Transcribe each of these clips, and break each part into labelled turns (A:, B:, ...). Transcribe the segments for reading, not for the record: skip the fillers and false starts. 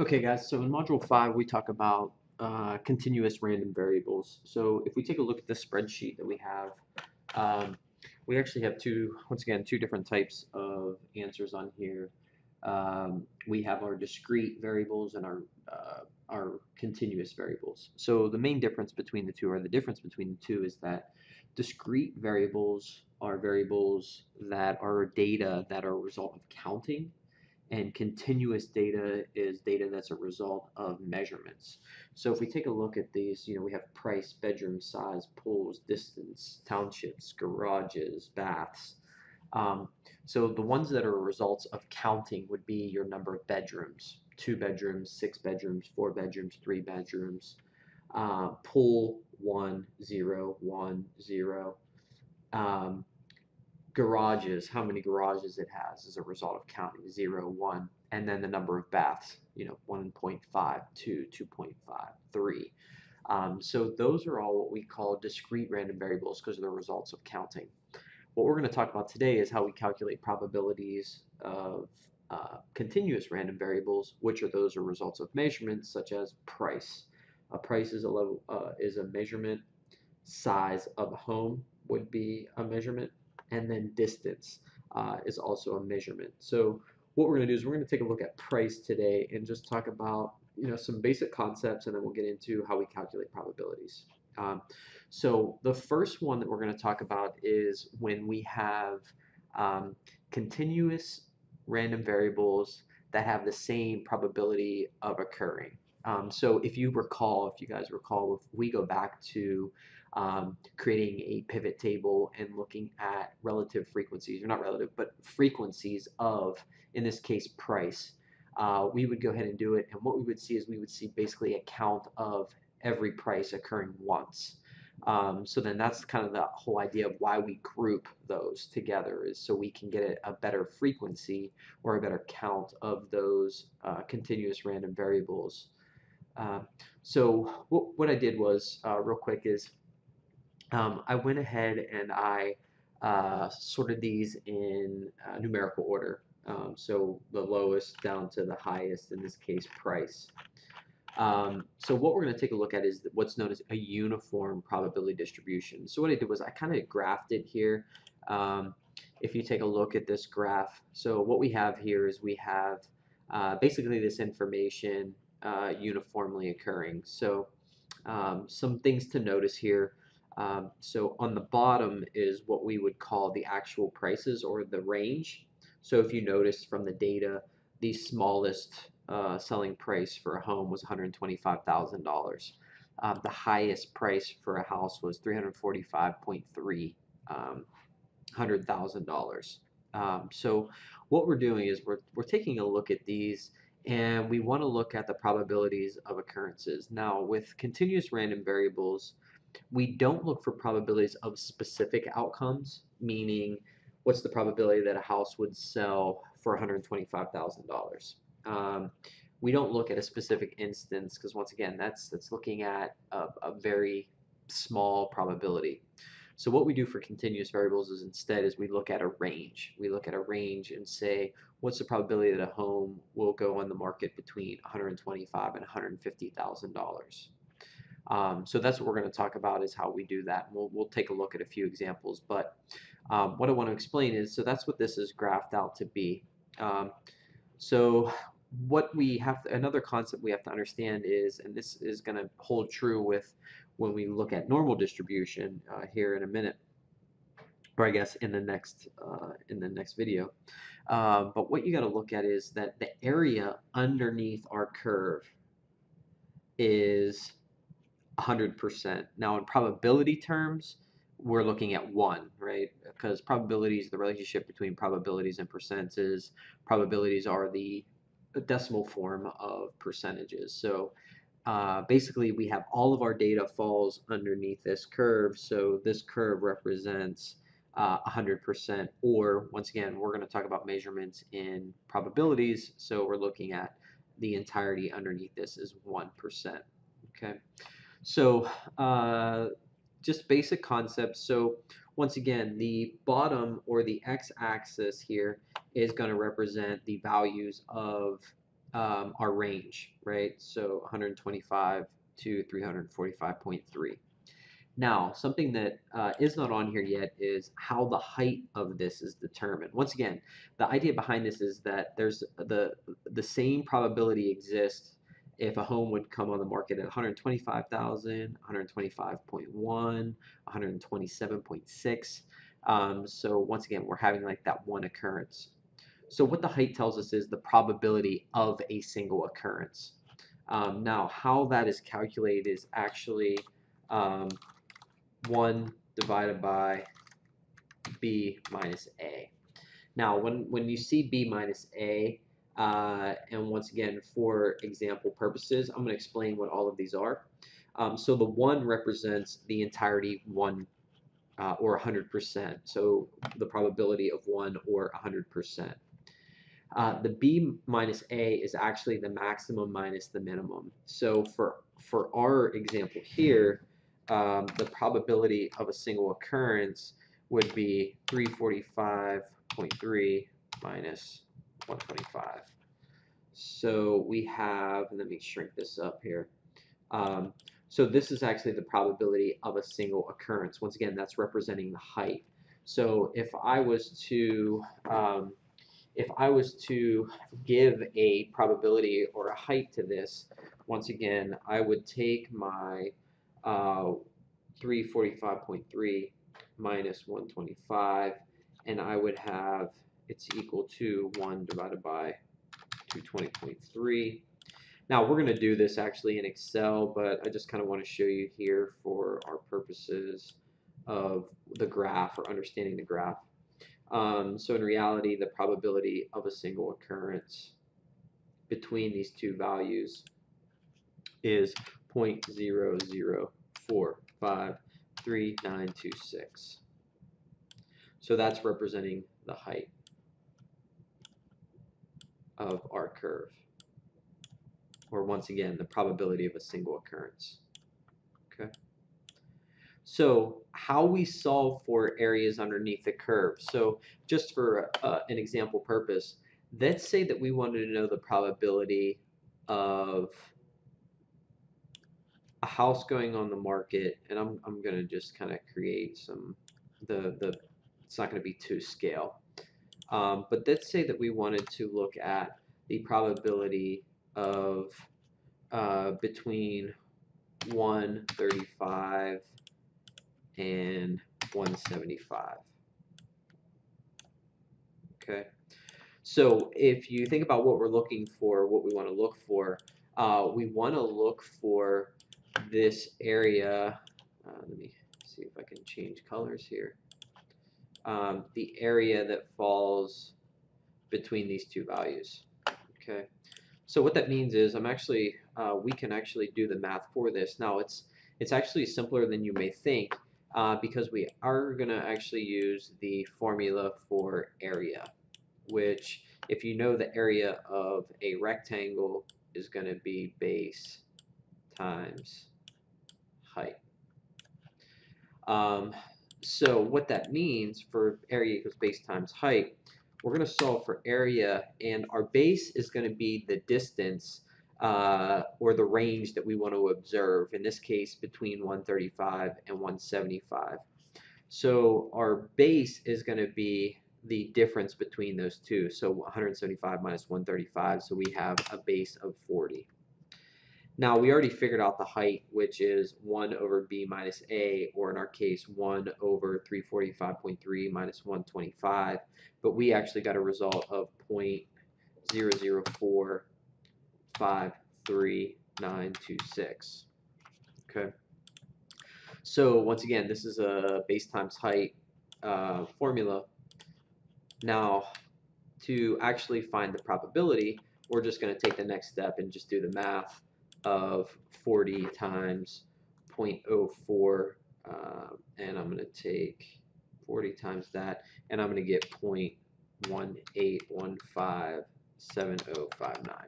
A: Okay, guys, so in Module 5, we talk about continuous random variables. So if we take a look at the spreadsheet that we have, um, we actually have once again, two different types of answers on here. We have our discrete variables and our continuous variables. So the main difference between the two, or the difference between the two, is that discrete variables are variables that are data that are a result of counting, and continuous data is data that's a result of measurements. So if we take a look at these, we have price, bedroom size, pools, distance, townships, garages, baths. Um, so the ones that are results of counting would be your number of bedrooms: 2 bedrooms, 6 bedrooms, 4 bedrooms, 3 bedrooms. Pool, 1, 0, 1, 0. Um, Garages, how many garages it has as a result of counting: 0, 1, and then the number of baths, 1.5, 2, 2.5, 3. So those are all what we call discrete random variables because they're results of counting. What we're going to talk about today is how we calculate probabilities of continuous random variables, which are those are results of measurements such as price. A price is a measurement. Size of a home would be a measurement, and then distance is also a measurement. So what we're going to do is we're going to take a look at price today and just talk about some basic concepts, and then we'll get into how we calculate probabilities. Um, so the first one that we're going to talk about is when we have um, continuous random variables that have the same probability of occurring. So if you guys recall, if we go back to creating a pivot table and looking at relative frequencies, or not relative, but frequencies of, in this case, price, we would go ahead and do it. And what we would see is we would see basically a count of every price occurring once. So then that's kind of the whole idea of why we group those together, is so we can get a better frequency or a better count of those continuous random variables. Uh, so what I did was, real quick, is I went ahead and I sorted these in numerical order. So the lowest down to the highest, in this case, price. So what we're going to take a look at is what's known as a uniform probability distribution. So what I did was I kind of graphed it here. Um, if you take a look at this graph, so what we have here is we have basically this information uniformly occurring. So some things to notice here. So on the bottom is what we would call the actual prices, or the range. So if you notice from the data, the smallest selling price for a home was $125,000. The highest price for a house was 345.3 $100,000. So what we're doing is we're taking a look at these, and we want to look at the probabilities of occurrences. Now, with continuous random variables, we don't look for probabilities of specific outcomes, meaning what's the probability that a house would sell for $125,000. We don't look at a specific instance because, once again, that's looking at a very small probability. So what we do for continuous variables is, instead, is we look at a range. We look at a range and say, what's the probability that a home will go on the market between $125,000 and $150,000? So that's what we're going to talk about, is how we do that. We'll take a look at a few examples, but what I want to explain is, so that's what this is graphed out to be. So what we have another concept we have to understand is, and this is going to hold true with when we look at normal distribution here in a minute, or I guess in the next video. But what you got to look at is that the area underneath our curve is 100%. Now, in probability terms, we're looking at 1, right? Because probabilities, the relationship between probabilities and percentages, probabilities are the decimal form of percentages. So basically, we have all of our data falls underneath this curve. So this curve represents 100%, or, once again, we're going to talk about measurements in probabilities. So we're looking at the entirety underneath this is 1%. Okay. So just basic concepts. So once again, the bottom, or the x-axis here, is going to represent the values of our range, right? So 125 to 345.3. Now, something that is not on here yet is how the height of this is determined. Once again, the idea behind this is that there's the same probability exists if a home would come on the market at 125,000, 125.1, 127.6. So once again, we're having like that one occurrence. So what the height tells us is the probability of a single occurrence. Now, how that is calculated is actually um, 1 divided by b minus a. Now, when you see b minus a, and once again, for example purposes, I'm going to explain what all of these are. So the 1 represents the entirety 1 or 100%. So the probability of 1 or 100%. The b minus a is actually the maximum minus the minimum. So for our example here, the probability of a single occurrence would be 345.3 minus 125. So we have, let me shrink this up here. So this is actually the probability of a single occurrence. Once again, that's representing the height. So if I was to give a probability or a height to this, once again, I would take my 345.3 minus 125, and I would have it's equal to 1 divided by 220.3. Now, we're going to do this actually in Excel, but I just kind of want to show you here for our purposes of the graph or understanding the graph. So in reality, the probability of a single occurrence between these two values is 0.00453926. So that's representing the height of our curve, or once again, the probability of a single occurrence. Okay. So how we solve for areas underneath the curve. So just for an example purpose, let's say that we wanted to know the probability of a house going on the market, and I'm going to just kind of create some, it's not going to be to scale. But let's say that we wanted to look at the probability of between 135 and 175. Okay, so if you think about what we're looking for, what we want to look for, we want to look for this area. Let me see if I can change colors here. The area that falls between these two values. Okay, so what that means is we can actually do the math for this. Now it's actually simpler than you may think, because we are going to actually use the formula for area, which, if you know, the area of a rectangle is going to be base times height. So what that means for area equals base times height, we're going to solve for area, and our base is going to be the distance or the range that we want to observe, in this case between 135 and 175. So our base is going to be the difference between those two, so 175 minus 135, so we have a base of 40. Now, we already figured out the height, which is 1 over b minus a, or in our case, 1 over 345.3 minus 125, but we actually got a result of 0.0045396. Okay. So once again, this is a base times height formula. Now, to actually find the probability, we're just going to take the next step and just do the math of 40 times 0.04, and I'm going to take 40 times that, and I'm going to get 0.18157059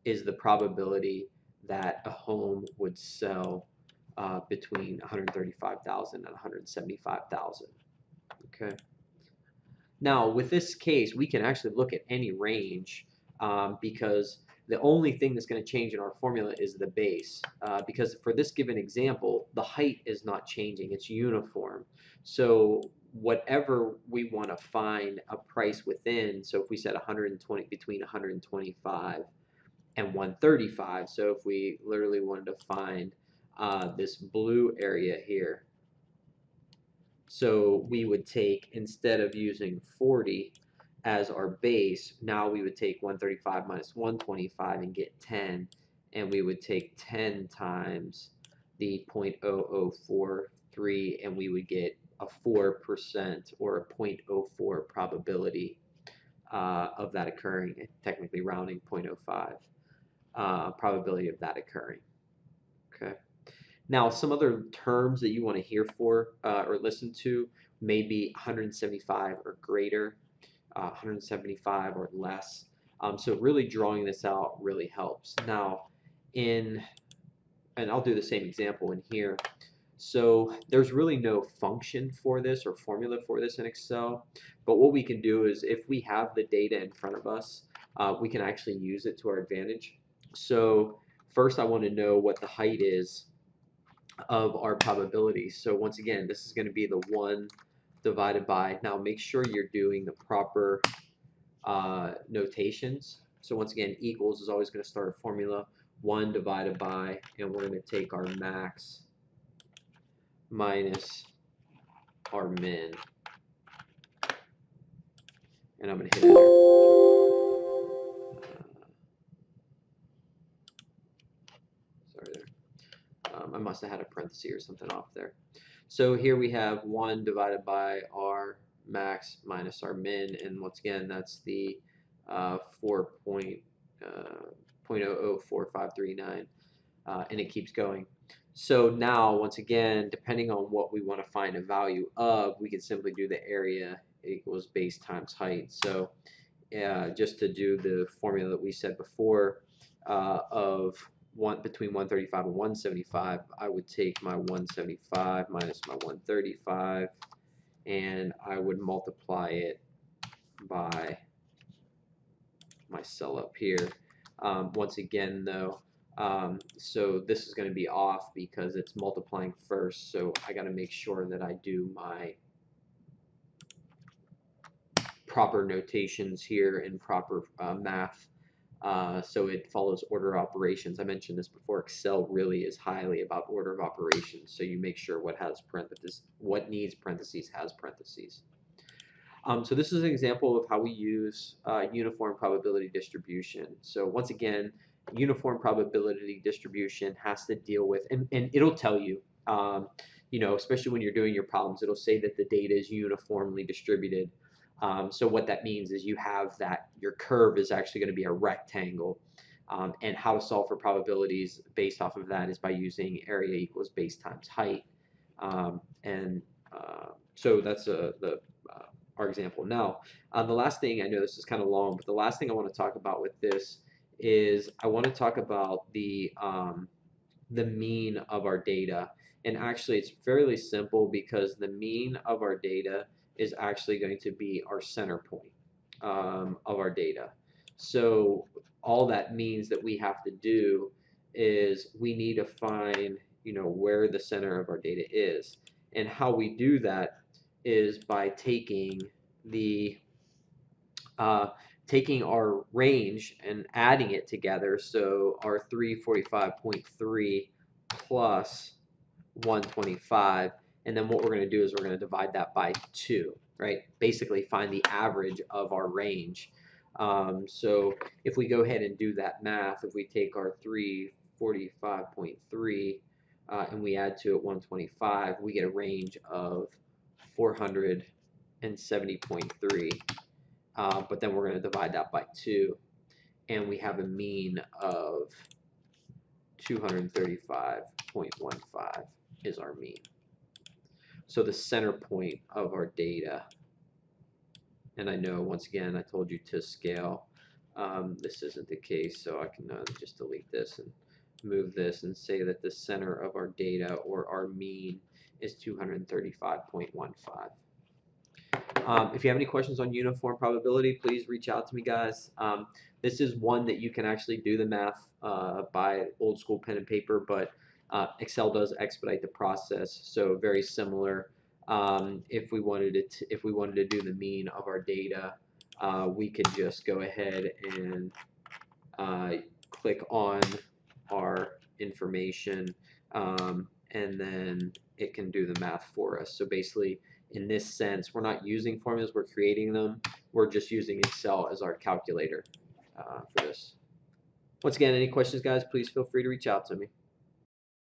A: is the probability that a home would sell between 135,000 and 175,000. Okay. Now, with this case, we can actually look at any range because The only thing that's going to change in our formula is the base, because for this given example, the height is not changing, it's uniform. So whatever we want to find a price within, so if we said 120, between 125 and 135, so if we literally wanted to find this blue area here, so we would take, instead of using 40 as our base, now we would take 135 minus 125 and get 10, and we would take 10 times the 0.0043, and we would get a 4% or a 0.04 probability of that occurring, technically rounding 0.05 probability of that occurring. Okay. Now, some other terms that you want to hear for or listen to may be 175 or greater, 175 or less. So really drawing this out really helps. Now, and I'll do the same example in here. So there's really no function for this or formula for this in Excel, but what we can do is if we have the data in front of us, we can actually use it to our advantage. So first I want to know what the height is of our probabilities. So once again, this is going to be the 1 divided by, now make sure you're doing the proper notations. So once again, equals is always going to start a formula, 1 divided by, and we're going to take our max minus our min. And I'm going to hit enter. Sorry there. I must have had a parenthesis or something off there. So here we have 1 divided by our max minus our min, and once again, that's the 4.004539, and it keeps going. So now, once again, depending on what we want to find a value of, we can simply do the area equals base times height. So just to do the formula that we said before of between 135 and 175, I would take my 175 minus my 135, and I would multiply it by my cell up here. Once again, though, so this is going to be off because it's multiplying first, so I got to make sure that I do my proper notations here and proper math. So it follows order of operations. I mentioned this before. Excel really is highly about order of operations. So you make sure what has parentheses, what needs parentheses has parentheses. So this is an example of how we use uniform probability distribution. So once again, uniform probability distribution has to deal with, and it'll tell you, you know, especially when you're doing your problems, it'll say that the data is uniformly distributed. So what that means is you have that your curve is actually going to be a rectangle, and how to solve for probabilities based off of that is by using area equals base times height, so that's our example. Now, the last thing, I know this is kind of long, but the last thing I want to talk about with this is I want to talk about the mean of our data. And actually, it's fairly simple because the mean of our data is actually going to be our center point of our data. So all that means that we have to do is we need to find, you know, where the center of our data is. And how we do that is by taking the taking our range and adding it together. So our 345.3 plus 125, and then what we're going to do is we're going to divide that by 2, right? Basically find the average of our range. So if we go ahead and do that math, if we take our 345.3 and we add to it 125, we get a range of 470.3. But then we're going to divide that by 2, and we have a mean of 235.15 is our mean. So the center point of our data, and I know once again I told you to scale. This isn't the case, so I can just delete this and move this and say that the center of our data, or our mean, is 235.15. If you have any questions on uniform probability, please reach out to me, guys. This is one that you can actually do the math by old school pen and paper, but Excel does expedite the process, so very similar. If we wanted to do the mean of our data, we could just go ahead and click on our information, and then it can do the math for us. So basically, in this sense, we're not using formulas, we're creating them. We're just using Excel as our calculator for this. Once again, any questions, guys, please feel free to reach out to me.